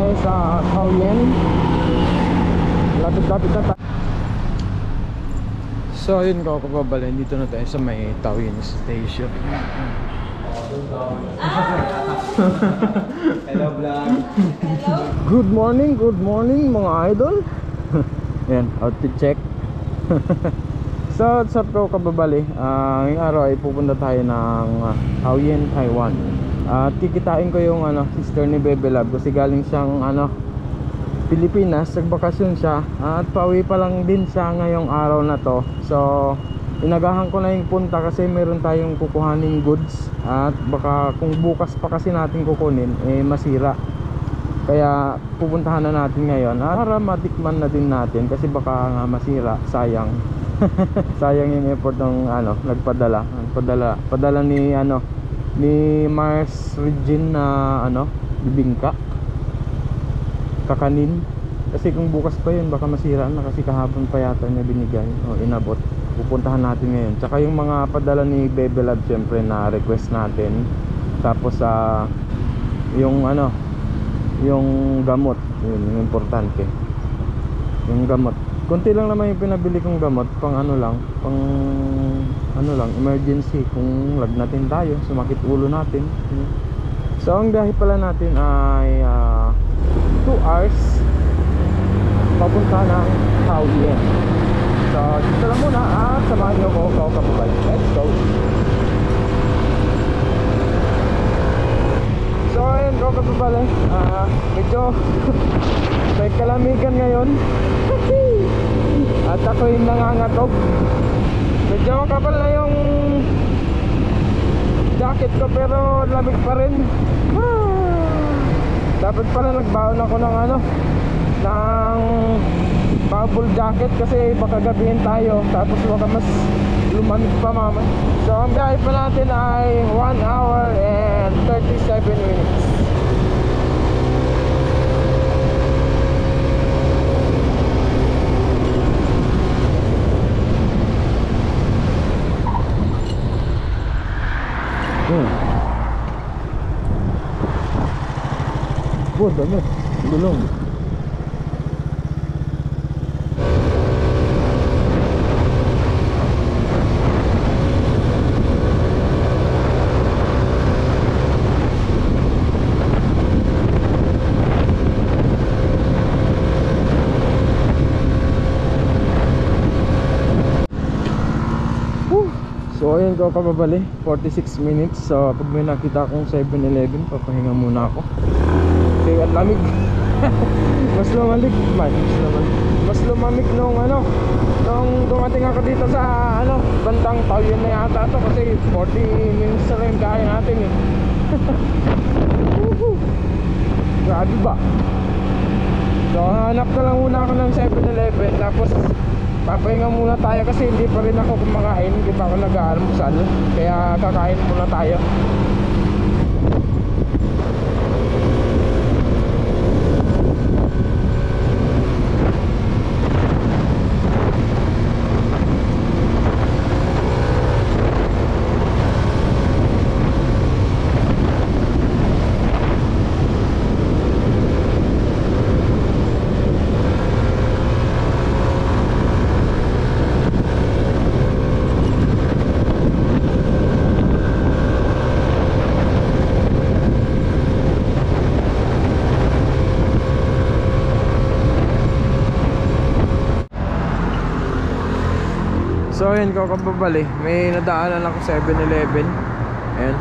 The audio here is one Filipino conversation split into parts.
tayo sa Taoyuan. Lapit-lapit na tayo. So yun ko kababalin, dito na tayo sa may Taoyuan Station. Hello vlog. Good morning mga idol. Yan, outfit check. So what's up ko kababali, ngayong araw ay pupunta tayo ng Taoyuan, Taiwan. At kikitain ko yung sister ni Bebe Love kasi galing siyang Pilipinas, nagbakasyon siya at pauwi pa lang din siya ngayong araw na to. So inagahan ko na yung punta kasi meron tayong kukuhaning goods at baka kung bukas pa kasi natin kukunin masira, kaya pupuntahan na natin ngayon para matikman na din natin kasi baka nga masira, sayang. Sayang yung effort ng nagpadala ni Mars Regine na bibingka kakanin, kasi kung bukas pa yun baka masira na kasi kahapon pa yata niya binigay o inabot. Pupuntahan natin ngayon, tsaka yung mga padala ni Bebe Love syempre na request natin. Tapos yung gamot, yun yung importante, yung gamot. Kunti lang naman yung pinabili kong gamot, pang emergency kung lagnatin tayo, sumakit ulo natin. So ang biyahe pala natin ay 2 hours papunta ng Taoyuan. So dito lang muna at samahan nyo ko kapabay. Let's go. So ayun ko kapabay, medyo may kalamigan ngayon. At ako'y nangangatog. Medyo makapal na yung jacket ko pero lamig pa rin. Dapat pala nagbaon ako ng bubble jacket kasi baka gabihin tayo tapos baka mas lumamig pa mama. So ang biyahe pa natin ay 1 hour and 37 minutes. Dami gulong. So ayun ko kababali, 46 minutes. So pag may nakita akong 7-Eleven, papahinga muna ako kasi ang lamig. Mas lumamig nung dumating ako dito sa bandang Taoyuan na yata to kasi 40 minutes na rin kaya natin grabe ba. So hanap na lang muna ako ng 7-Eleven tapos papahinga muna tayo kasi hindi pa rin ako kumakain, hindi pa ako nag-aalmusal, kaya kakain muna tayo. So ayun ko kababali, may nadaanan ako 7-Eleven. Ayan.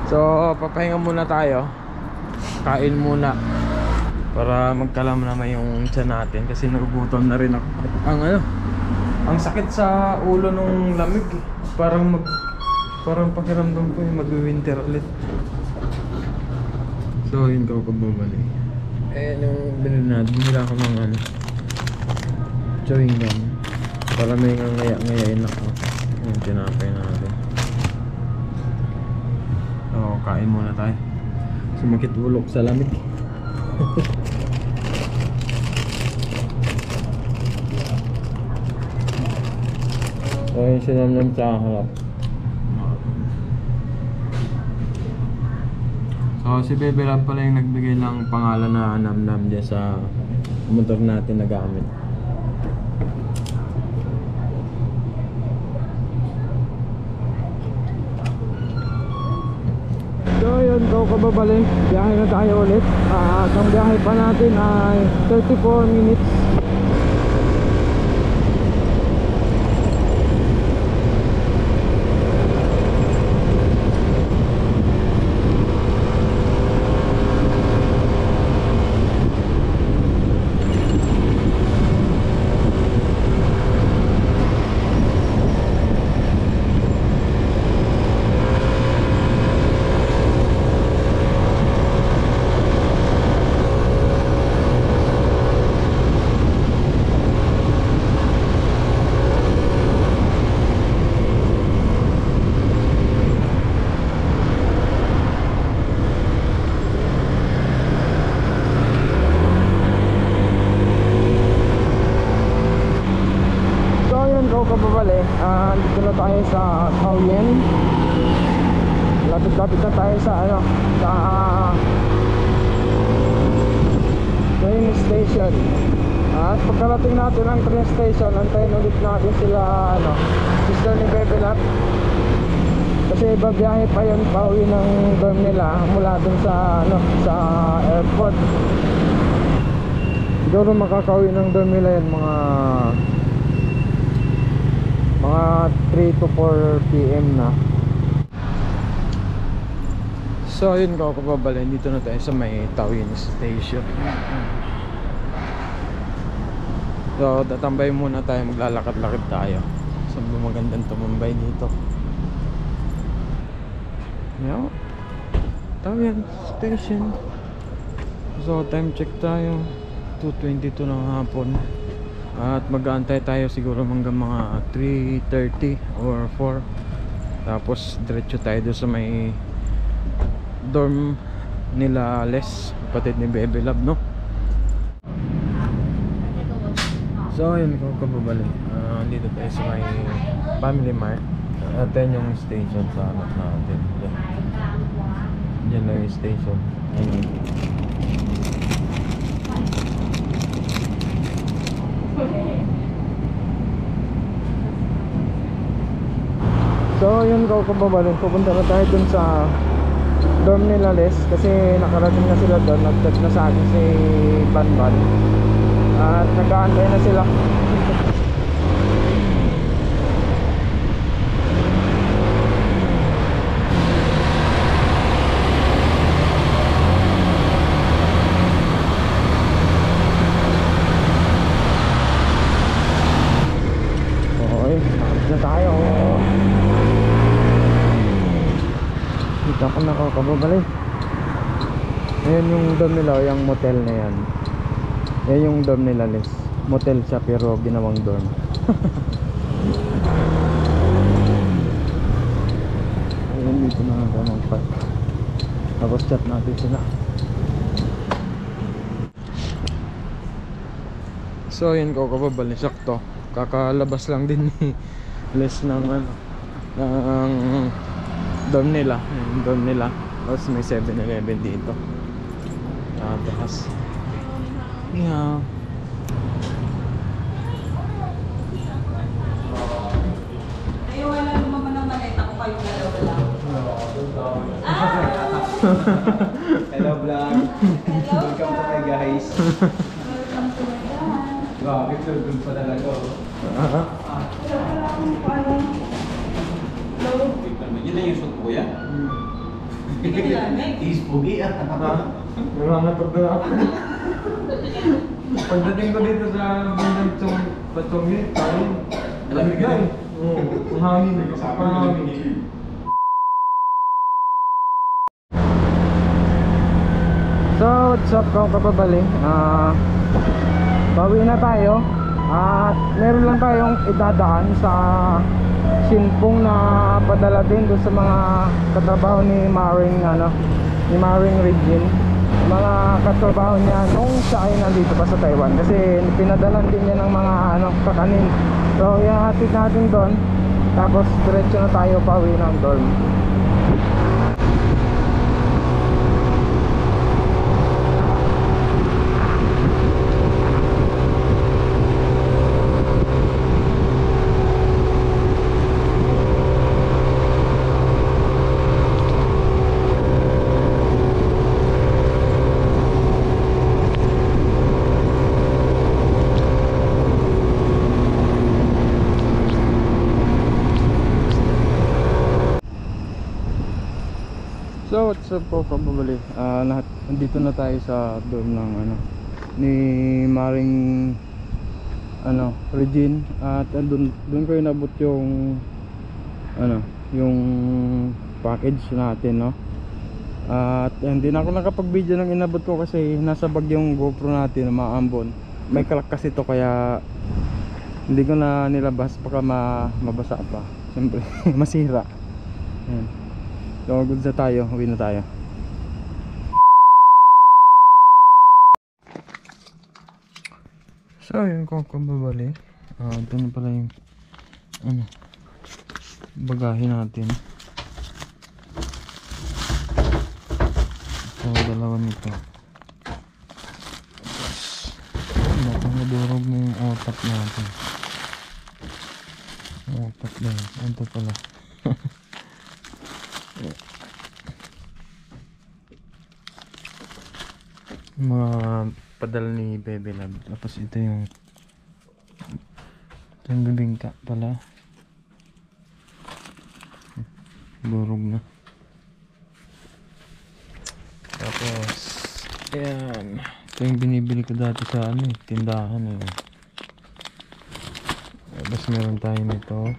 So papahinga muna tayo, kain muna para magkalam naman yung tiyan natin kasi nagugutom na rin ako. Ang sakit sa ulo nung lamig parang pakiramdam ko yung mag-winter ulit. So ayun ko kababali, yung binili ako ng chewing gum para may ngayain ako yung tinapay natin. So kain muna tayo, sumakit ulo sa lamig. So yun sinamnam sa harap. So So si Bebe Lab pala yung nagbigay ng pangalan na Namnam dyan sa motor natin na gamit. So yun, go kababalik, biyahe na tayo ulit. Ang biyahe pa natin ay 34 minutes. Dito na tayo sa Taoyuan. Lapit-lapit na tayo sa sa train station. At pagkarating natin ang train station, antayin ulit natin sila sister ni Bebe Lab. Kasi babiyahe pa yun, pauwi ng dorm nila mula dun sa sa airport. Siguro makakauwi ng dorm nila yan mga 3 to 4 PM na. So ayun, kakababalik, dito na tayo sa may Taoyuan Station. So tatambay muna tayo, maglalakad-lakad tayo. So magandang tumambay dito. Yan, Taoyuan Station. So time check tayo, 2:22 ng hapon. At mag-aantay tayo siguro hanggang mga 3:30 or 4. Tapos diretso tayo doon sa may dorm nila Les, kapatid ni Bebe Lab, no? So ayun, kababalik, dito tayo sa may Family Mart. At yan yung station sa anak natin. Yan lang yung station. So yun, kababalik, pupunta na tayo dun sa dorm nila Les, kasi nakarating na sila doon. Nag-chat na sa akin si Banban at nag-aantay na sila. Okay, na tayo. Dito ako nakakababalik. Ayan yung dorm nila, yung motel na yan. Ayan yung dorm nila Les. Motel siya pero ginawang dorm. Ayan, dito na ako magpark. Tapos chat natin sila. So ayan, kakababalik, sakto. Kakalabas lang din ni Les ng ng dorm nila, yung dorm nila. Tapos may 7-Eleven dito. Tapos yeah. Ay, wala naman ng maleta ko kayo na wala. Hello vlog. Welcome to my guys. Welcome to my guys. Grabe, good pa talaga. Yun na yung suit ko yan. Hindi ka nilamig. Is pogi ah. Nangangatog na ako. Pagdating ko dito sa bandang Patungit, tayo. Lamig na eh. Oo, ang hangin. Hangin. So what's up, kababalik? Bawi na tayo. At meron lang tayong idadaan sa Sinpong na padala din doon sa mga katrabaho ni Maring ni Maring Regine, mga katrabaho niya nung siya ay nandito pa sa Taiwan, kasi pinadalan din niya ng mga kakanin. So ihahatid natin doon, tapos diretso na tayo pauwi ng dorm. So what's up po kababali, nandito na tayo sa dorm ng ni Maring Regine, at doon ko inabot yung yung package natin, no. At hindi na ako nakapag-video ng inabot ko kasi nasa bag yung GoPro natin na maambon. May crack kasi to kaya hindi ko na nilabas, baka mabasa pa. Siyempre masira. Ayan. So good na tayo, uwi na tayo. So yun kung kababali, ito na pala yung bagahe natin. So dalawa nito. Baka madurog na yung otak natin. Otak na yun, ito pala. Mga padala ni Bebe Lab. Tapos ito yung bibingka pala, burog na. Tapos ayan, ito yung binibili ko dati sa tindahan Tapos meron tayo nito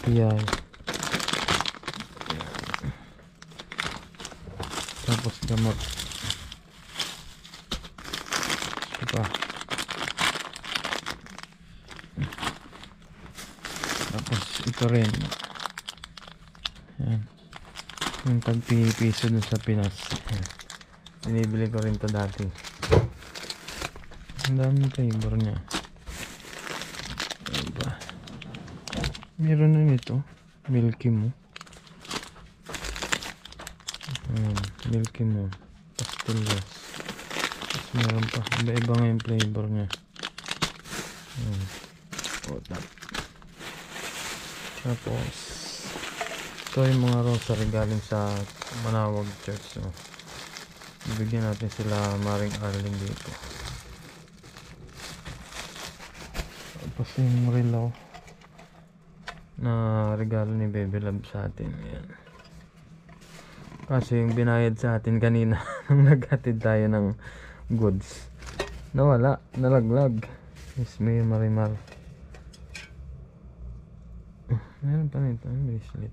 PI. Tapos gamot pa. Tapos ito rin, ayan, yung tag-piso dun sa Pinas. Binibili ko rin to dati. Ang daming flavor nya. Diba? Meron na nito Milky Mo. Milky Mo pastillas. Tapos meron pa, iba-iba nga yung flavor nya. Tapos ito yung mga rosary galing sa Manawag Church. Bibigyan natin sila Maring Arlene dito. Tapos yung relaw na regalo ni Bebe Love sa atin. Ayan. Kasi yung binayad sa atin kanina nung naghatid tayo ng goods, nawala, nalaglag. Yes, may marimar. Meron pa nito, yung bracelet.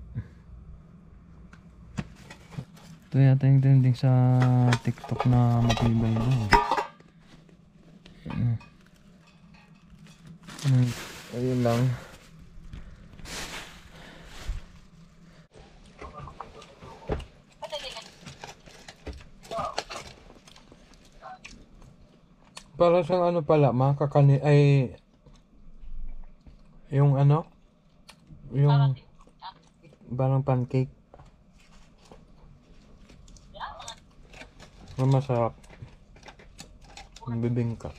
Ito yata yung trending sa TikTok na matibay daw. Ayun lang. Para sa pala, makakani ay yung yung parang pancake. Masarap. Bibingka.